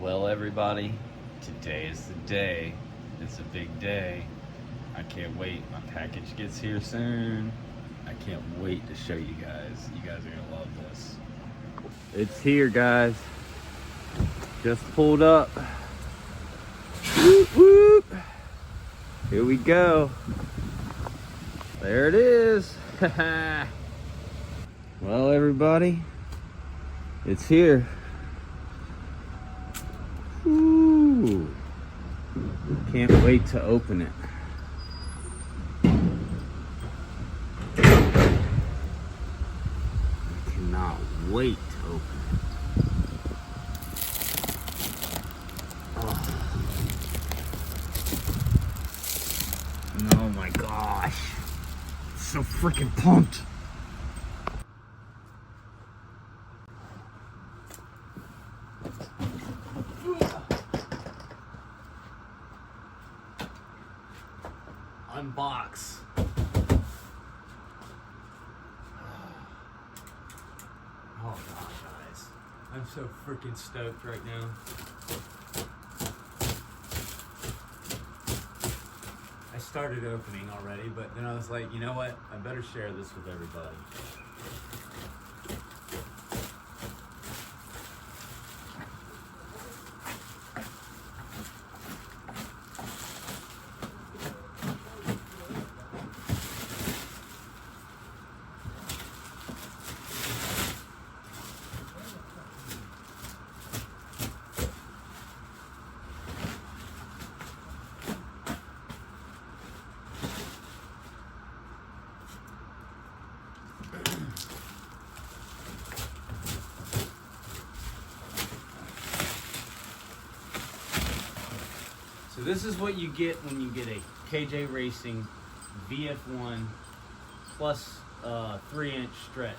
Well, everybody, today is the day. It's a big day. I can't wait. My package gets here soon. I can't wait to show you guys. You guys are going to love this. It's here, guys. Just pulled up. Whoop, whoop. Here we go. There it is. Well, everybody, it's here. Ooh. Can't wait to open it. I cannot wait to open it. Oh my gosh. So freaking pumped. Unbox. Oh gosh, guys. I'm so freaking stoked right now. I started opening already, but then I was like, you know what? I better share this with everybody. So this is what you get when you get a KJ Racing VF1 plus 3-inch stretch.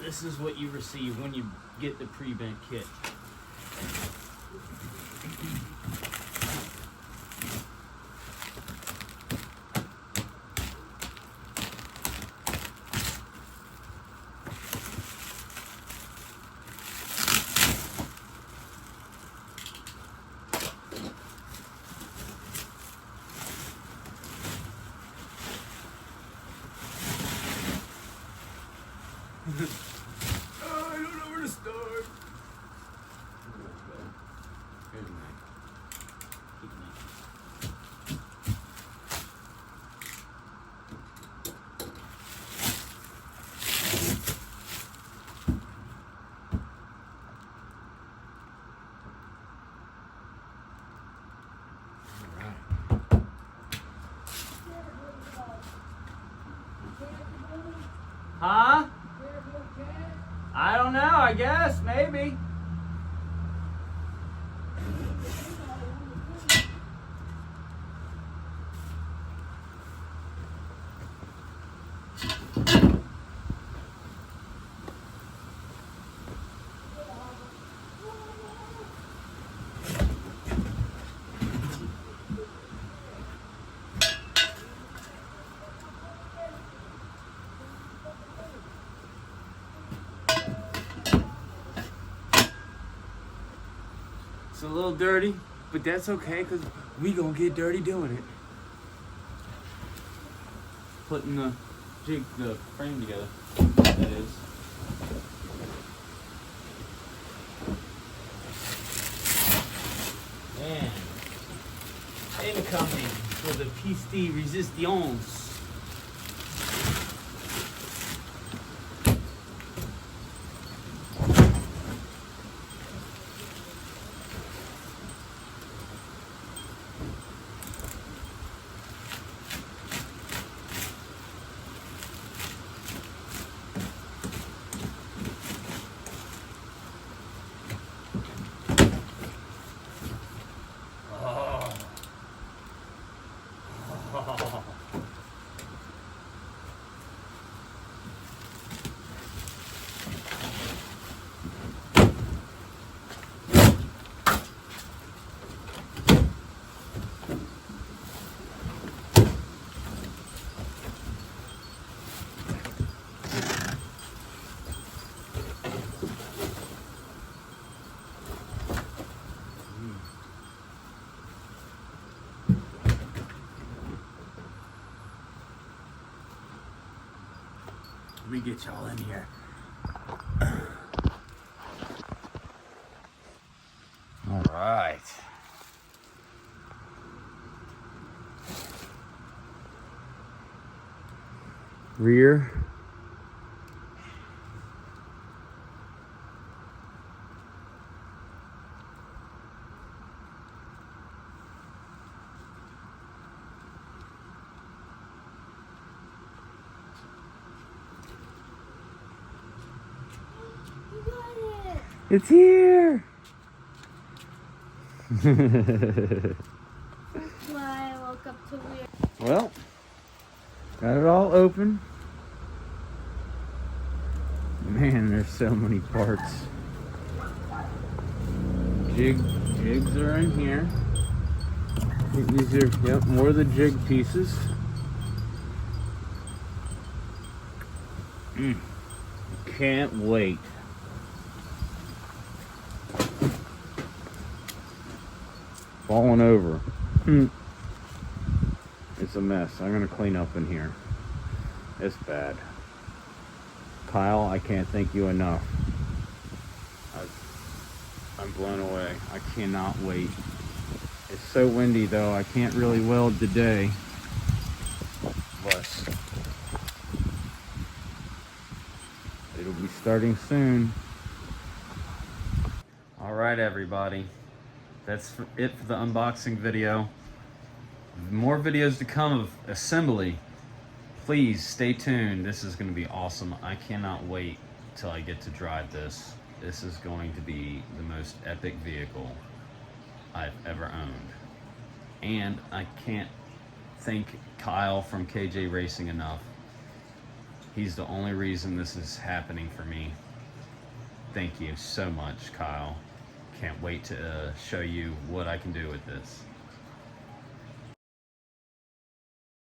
This is what you receive when you get the pre-bent kit. I don't know where to start. Good night. Good night. Huh? I don't know, I guess, maybe. It's a little dirty, but that's okay because we gonna get dirty doing it. Putting the frame together. That is. And incoming for the piece de resistance. get y'all in here. All right. Rear. It's here! Why I woke up to weird. Well, got it all open. Man, there's so many parts. Jigs are in here. These are, yep, more of the jig pieces. Can't wait. Falling over. It's a mess. I'm gonna clean up in here. It's bad. Kyle, I can't thank you enough. I'm blown away. I cannot wait. It's so windy though, I can't really weld today. But it'll be starting soon. Alright everybody. That's it for the unboxing video. More videos to come of assembly. Please stay tuned. This is going to be awesome. I cannot wait till I get to drive this. This is going to be the most epic vehicle I've ever owned. And I can't thank Kyle from KJ Racing enough. He's the only reason this is happening for me. Thank you so much, Kyle. Can't wait to show you what I can do with this.